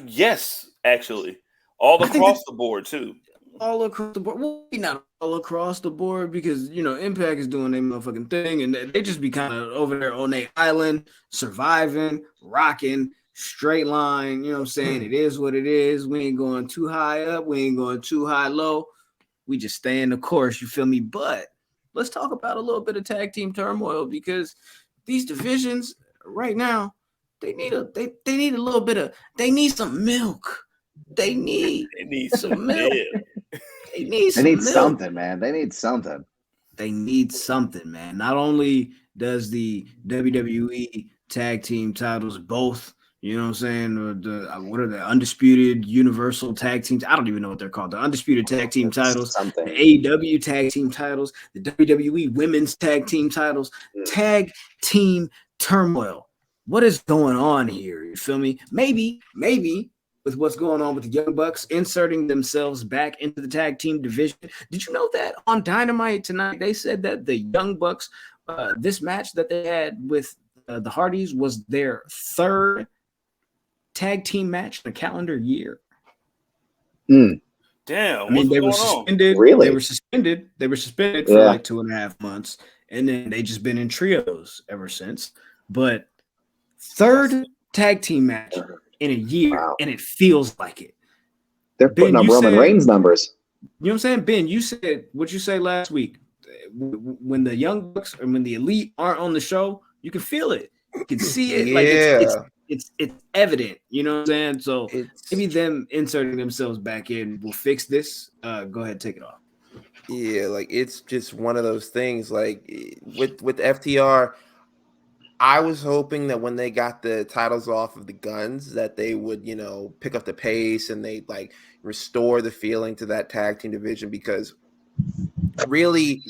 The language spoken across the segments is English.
Yes, actually, all across the board too. All across the board. Well, not all across the board because Impact is doing their motherfucking thing, and they just be kind of over there on their island, surviving, rocking, straight line. You know what I'm saying? It is what it is. We ain't going too high up. We ain't going too high low. We just stay in the course. You feel me? But let's talk about a little bit of tag team turmoil because these divisions right now they need a little bit of they need some milk. They need some milk. They need some milk. Something, man. They need something. They need something, man. Not only does the WWE tag team titles both, you know what I'm saying, or what are the undisputed universal tag teams? I don't even know what they're called. The undisputed tag team titles, something. The AEW tag team titles, the WWE women's tag team titles, tag team turmoil. What is going on here? You feel me? Maybe with what's going on with the Young Bucks inserting themselves back into the tag team division. Did you know that on Dynamite tonight, they said that the Young Bucks, this match that they had with the Hardys was their third tag team match in a calendar year. Damn. I mean, they were suspended. Really? They were suspended for like 2.5 months, and then they just been in trios ever since. But third tag team match in a year, and it feels like it. They're putting up Roman Reigns numbers. You know what I'm saying? Ben, you said what you say last week. When the Young Bucks or when the Elite aren't on the show, you can feel it. You can see it. Like it's evident. You know what I'm saying? So maybe them inserting themselves back in will fix this. Go ahead, take it off. Yeah, like it's just one of those things. Like with FTR, I was hoping that when they got the titles off of the Guns, that they would, pick up the pace and they like restore the feeling to that tag team division, because really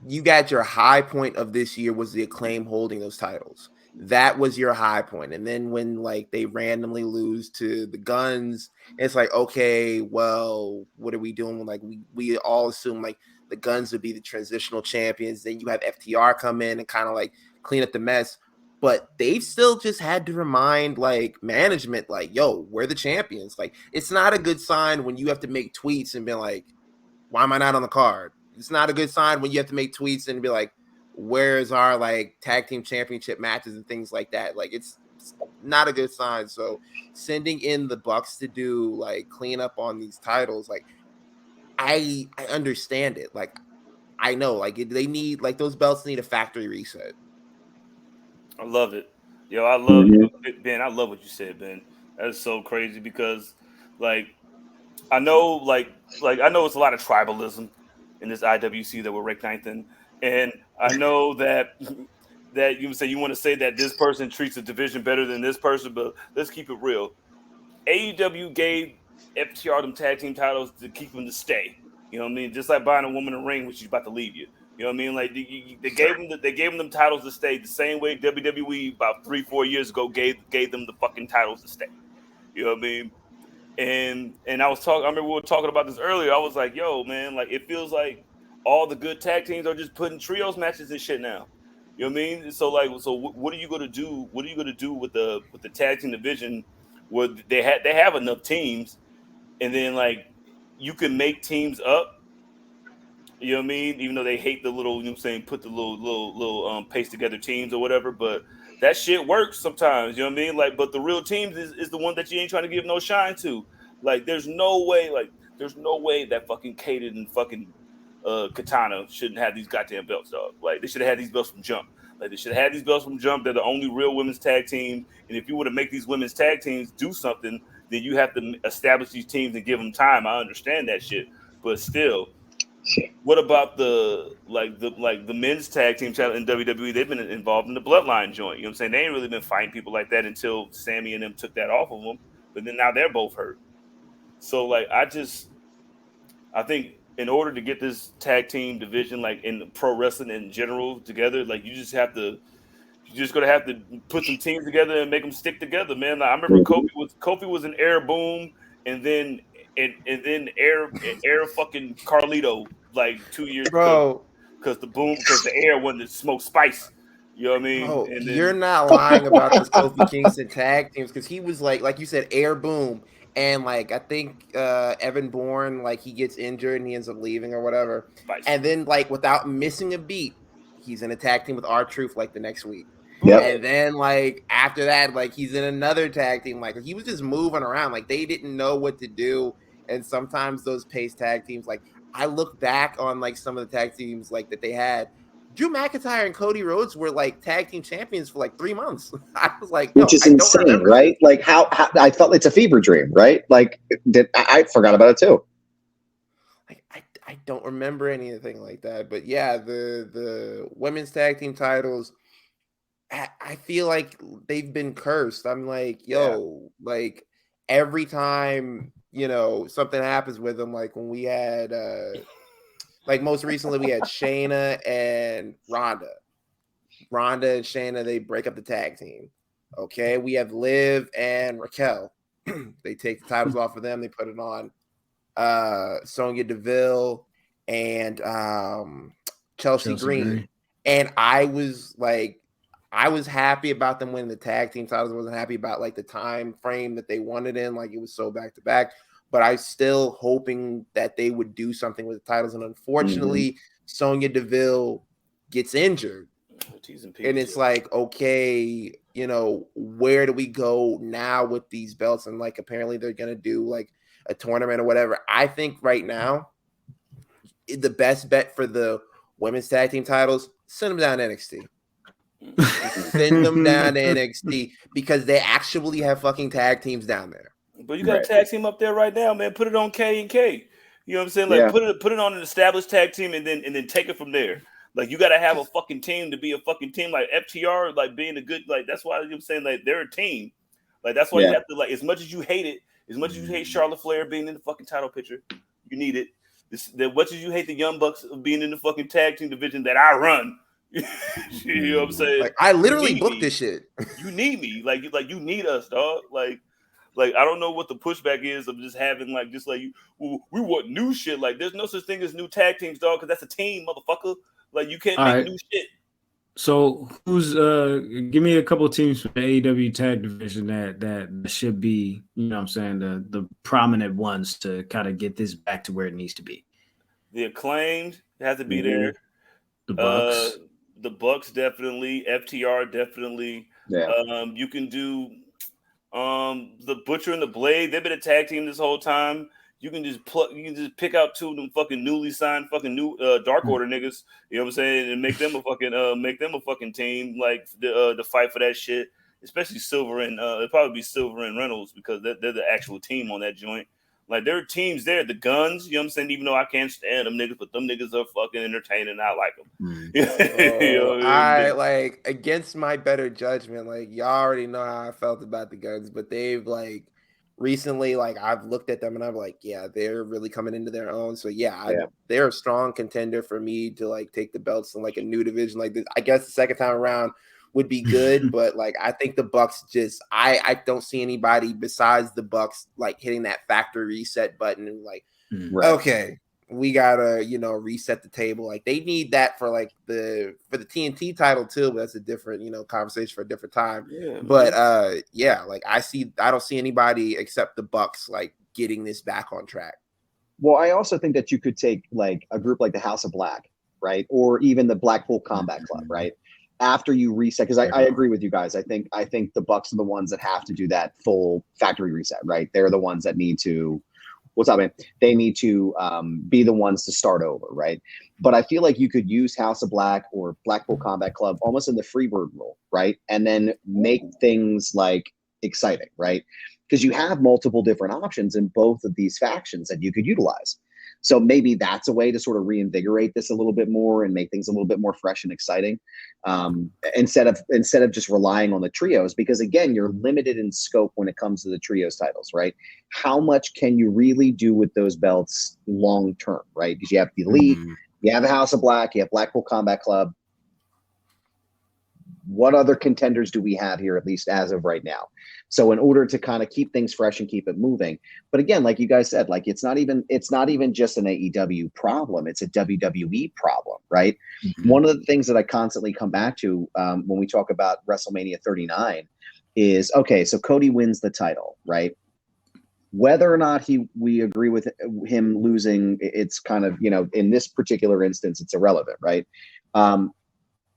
you got your high point of this year was the Acclaim holding those titles. That was your high point. And then when like they randomly lose to the Guns, it's like, okay, well, what are we doing? Like we all assume like the Guns would be the transitional champions. Then you have FTR come in and kind of like clean up the mess. But they've still just had to remind like management, like, yo, we're the champions. Like, it's not a good sign when you have to make tweets and be like, why am I not on the card? It's not a good sign when you have to make tweets and be like, where's our like tag team championship matches and things like that. Like, it's not a good sign. So sending in the Bucks to do like clean up on these titles, like I understand it. Like, I know, like they need, like those belts need a factory reset. I love it. Yo, I love Ben. I love what you said, Ben. That's so crazy because, like, I know, I know it's a lot of tribalism in this IWC that we're ranked ninth in, and I know that you would say you want to say that this person treats the division better than this person, but let's keep it real. AEW gave FTR them tag team titles to keep them to stay. You know what I mean? Just like buying a woman a ring when she's about to leave you. You know what I mean? Like they gave them titles to stay the same way WWE about 3-4 years ago gave them the fucking titles to stay. You know what I mean? And I was talking. I remember we were talking about this earlier. I was like, yo, man, like it feels like all the good tag teams are just putting trios matches and shit now. You know what I mean? So what are you gonna do? What are you gonna do with the tag team division where they have enough teams, and then like you can make teams up. You know what I mean? Even though they hate the little, you know what I'm saying, put the little paste together teams or whatever, but that shit works sometimes, you know what I mean? Like, but the real teams is the one that you ain't trying to give no shine to. Like, there's no way that fucking Kaden and fucking Katana shouldn't have these goddamn belts, dog. Like, they should have had these belts from jump. Like, they should have had these belts from jump. They're the only real women's tag team. And if you were to make these women's tag teams do something, then you have to establish these teams and give them time. I understand that shit, but still. What about the men's tag team channel in WWE? They've been involved in the bloodline joint. You know what I'm saying? They ain't really been fighting people like that until Sammy and them took that off of them. But then now they're both hurt. So like I think in order to get this tag team division like in pro wrestling in general together, like you're just gonna have to put some teams together and make them stick together, man. Like, I remember Kofi was an Air Boom, and then air fucking Carlito like 2 years ago because the Air wanted to smoke spice. You know what I mean? Bro, And you're then not lying about those Kofi Kingston tag teams because he was like you said, Air Boom, and like I think Evan Bourne, like he gets injured and he ends up leaving or whatever, vice and versa. then like without missing a beat, he's in a tag team with R-Truth like the next week. Yep. Right. And then like after that, like he's in another tag team. Like he was just moving around. Like they didn't know what to do. And sometimes those pace tag teams, like I look back on like some of the tag teams like that they had. Drew McIntyre and Cody Rhodes were like tag team champions for like 3 months. I was like, Which yo, is I don't insane, remember this. right? Like how I felt it's a fever dream, right? Like I forgot about it too. Like I don't remember anything like that. But yeah, the women's tag team titles, I feel like they've been cursed. I'm like, yo, like every time, something happens with them, like when we had like most recently we had Shayna and Ronda. Ronda and Shayna, they break up the tag team. Okay, we have Liv and Raquel. They take the titles off of them, they put it on Sonya Deville and Chelsea Green. And I was happy about them winning the tag team titles. I wasn't happy about like the time frame that they won it in, like it was so back to back. But I still hoping that they would do something with the titles. And unfortunately, Sonya Deville gets injured. And it's like, okay, where do we go now with these belts? And like apparently they're gonna do like a tournament or whatever. I think right now the best bet for the women's tag team titles, send them down to NXT. Send them down to NXT because they actually have fucking tag teams down there. But you got a tag team up there right now, man. Put it on K and K. You know what I'm saying? Like put it on an established tag team and then take it from there. Like you gotta have a fucking team to be a fucking team. Like FTR, like being a good, like that's why I'm saying like they're a team. Like that's why you have to, like, as much as you hate it, as much as you hate Charlotte Flair being in the fucking title picture, you need it. As much as you hate the Young Bucks being in the fucking tag team division that I run. You know what I'm saying? Like I literally booked this shit. You need me. Like you need us, dog. Like I don't know what the pushback is of just having like just like we want new shit. Like there's no such thing as new tag teams, dog, because that's a team, motherfucker. Like you can't make new shit. So who's give me a couple of teams from the AEW tag division that should be, you know what I'm saying, the prominent ones to kind of get this back to where it needs to be. The Acclaimed has to be there. The Bucks. The Bucks definitely. FTR definitely. Yeah. You can do the Butcher and the Blade. They've been a tag team this whole time. You can just pick out two of them fucking newly signed fucking new Dark Order niggas. You know what I'm saying? And make them a fucking team, like to fight for that shit. Especially Silver and it'd probably be Silver and Reynolds because they're the actual team on that joint. Like there are teams there, the Guns. You know what I'm saying? Even though I can't stand them niggas, but them niggas are fucking entertaining. I like them. I like against my better judgment. Like y'all already know how I felt about the Guns, but they've like recently, like I've looked at them and I'm like, yeah, they're really coming into their own. So they're a strong contender for me to like take the belts in like a new division like this. I guess the second time around would be good, but like I think the Bucks just I don't see anybody besides the Bucks like hitting that factory reset button and like okay, we gotta reset the table. Like they need that for like the TNT title too, but that's a different conversation for a different time. But like I don't see anybody except the Bucks like getting this back on track. Well, I also think that you could take like a group like the House of Black, right, or even the Blackpool Combat Club, right. After you reset, because I agree with you guys. I think the Bucks are the ones that have to do that full factory reset, right? They're the ones that need to. What's up, man? They need to be the ones to start over, right? But I feel like you could use House of Black or Blackpool Combat Club almost in the Freebird role, right? And then make things like exciting, right? Because you have multiple different options in both of these factions that you could utilize. So maybe that's a way to sort of reinvigorate this a little bit more and make things a little bit more fresh and exciting, instead of just relying on the trios. Because again, you're limited in scope when it comes to the trios titles, right? How much can you really do with those belts long term, right? Because you have the Elite, you have the House of Black, you have Blackpool Combat Club. What other contenders do we have here, at least as of right now? So in order to kind of keep things fresh and keep it moving, but again, like you guys said, like it's not even just an AEW problem; it's a WWE problem, right? Mhm. One of the things that I constantly come back to when we talk about WrestleMania 39 is okay. So Cody wins the title, right? Whether or not we agree with him losing, it's kind of, in this particular instance, it's irrelevant, right?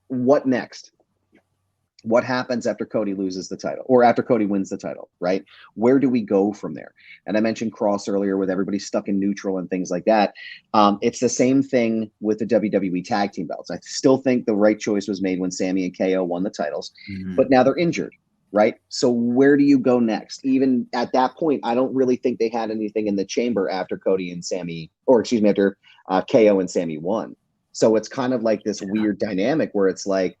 What next? What happens after Cody loses the title or after Cody wins the title, right? Where do we go from there? And I mentioned Cross earlier with everybody stuck in neutral and things like that. It's the same thing with the WWE tag team belts. I still think the right choice was made when Sammy and KO won the titles, but now they're injured, right? So where do you go next? Even at that point, I don't really think they had anything in the chamber after Cody and Sammy, or excuse me, after KO and Sammy won. So it's kind of like this weird dynamic where it's like,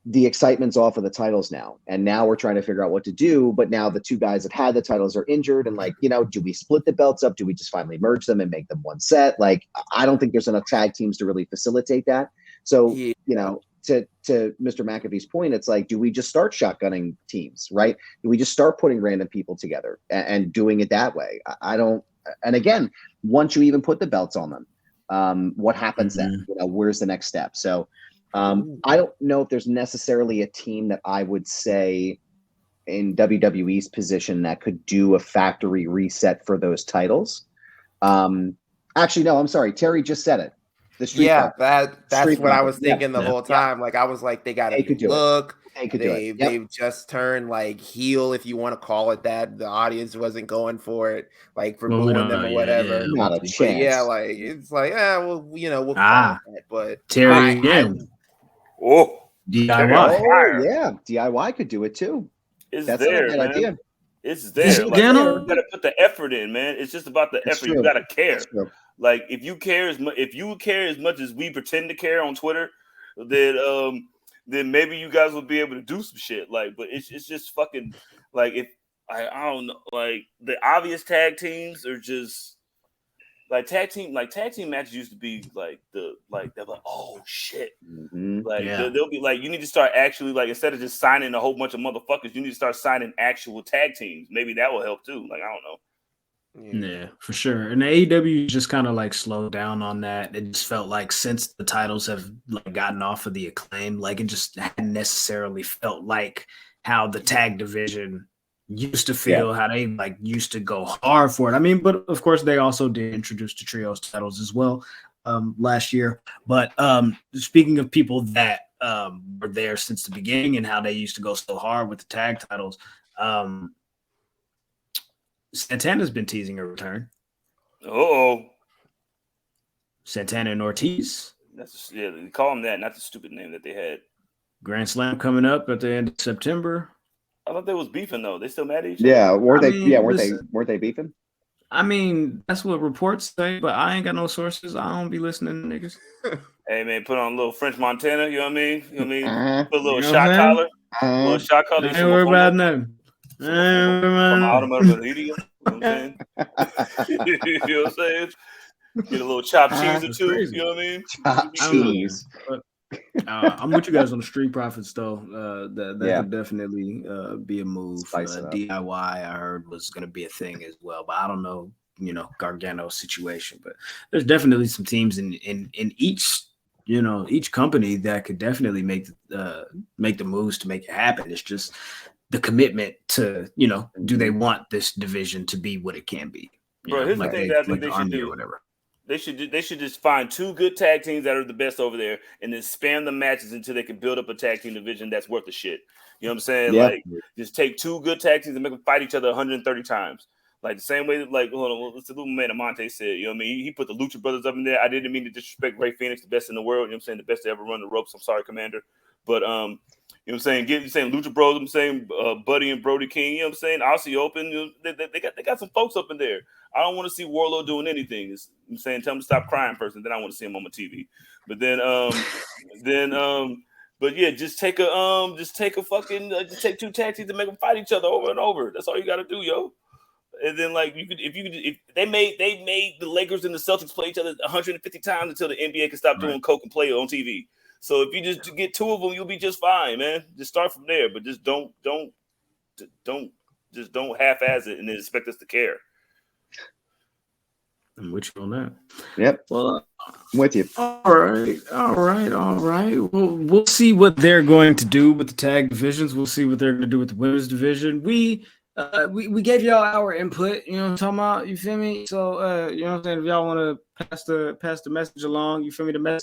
the excitement's off of the titles now, and now we're trying to figure out what to do. But now the two guys that had the titles are injured, and like, do we split the belts up? Do we just finally merge them and make them one set? Like, I don't think there's enough tag teams to really facilitate that. So, to Mr. McAfee's point, it's like, do we just start shotgunning teams, right? Do we just start putting random people together and doing it that way? I don't. And again, once you even put the belts on them, what happens then? Where's the next step? So. I don't know if there's necessarily a team that I would say in WWE's position that could do a factory reset for those titles. Actually, no, I'm sorry. Terry just said it. The Street Profits. That's Street what I was Profits. thinking the whole time. Like I was like, they got a new look. They could do it. They've just turned like heel, if you want to call it that. The audience wasn't going for it, like for booing them or whatever. Not a chance. But yeah, like it's like, well, we'll call it that. But Terry again. DIY. Oh yeah, DIY could do it too. That's there, not a bad idea. It's there. Like, you gotta put the effort in, man. It's just about the effort. True. You gotta care. Like if you care as much as we pretend to care on Twitter, then maybe you guys will be able to do some shit. Like, but it's just fucking like if I don't know, like the obvious tag teams are just. Like tag team matches used to be like they're like, oh shit, like they'll be like, you need to start actually, like, instead of just signing a whole bunch of motherfuckers, you need to start signing actual tag teams. Maybe that will help too. Like, I don't know. Yeah, for sure. And the AEW just kind of like slowed down on that. It just felt like since the titles have like gotten off of the Acclaim, like it just hadn't necessarily felt like how the tag division used to feel, how they like used to go hard for it. I mean, but of course they also did introduce the trios titles as well last year. But speaking of people that were there since the beginning and how they used to go so hard with the tag titles, Santana's been teasing a return. Santana and Ortiz. They call them that, not the stupid name that they had. Grand Slam coming up at the end of September. I thought they was beefing though. They still mad at each other. Yeah, weren't they beefing? I mean, that's what reports say, but I ain't got no sources. I don't be listening to niggas. Hey man, put on a little French Montana. You know what I mean? You know what I mean? Put a little shot collar. A little shot collar. Ain't worried about nothing. From automotive idiot. You know what I'm saying? You know what I'm saying? Get a little chopped cheese or two. Crazy. You know what I mean? Chopped cheese. I'm with you guys on the Street Profits though. That could definitely be a move. DIY I heard was going to be a thing as well, but I don't know, Gargano's situation. But there's definitely some teams in each each company that could definitely make the moves to make it happen. It's just the commitment to do they want this division to be what it can be? Bro, here's the thing that I think they should do. Whatever. They should just find two good tag teams that are the best over there, and then spam the matches until they can build up a tag team division that's worth the shit. You know what I'm saying? Yeah. Like, just take two good tag teams and make them fight each other 130 times. Like the same way that, like, hold on, what's the little man Amante said? You know what I mean? He put the Lucha Brothers up in there. I didn't mean to disrespect Ray Phoenix, the best in the world. You know what I'm saying? The best to ever run the ropes. I'm sorry, Commander. But you know what I'm saying? Lucha Bros, I'm saying Buddy and Brody King, you know what I'm saying? Aussie Open, they got some folks up in there. I don't want to see Warlord doing anything. I'm saying, tell him to stop crying first, and then I want to see him on my TV. But but yeah, just take two tag teams and make them fight each other over and over. That's all you got to do, yo. And then, like, if they made the Lakers and the Celtics play each other 150 times until the NBA can stop doing coke and play on TV. So if you just get two of them, you'll be just fine, man. Just start from there, but just don't don't half-ass it and then expect us to care. I'm with you on that. Yep. Well, I'm with you. all right. We'll see what they're going to do with the tag divisions. We'll see what they're going to do with the women's division. We gave y'all our input. You know what I'm talking about? You feel me? So you know what I'm saying? If y'all want to pass the message along, you feel me? The message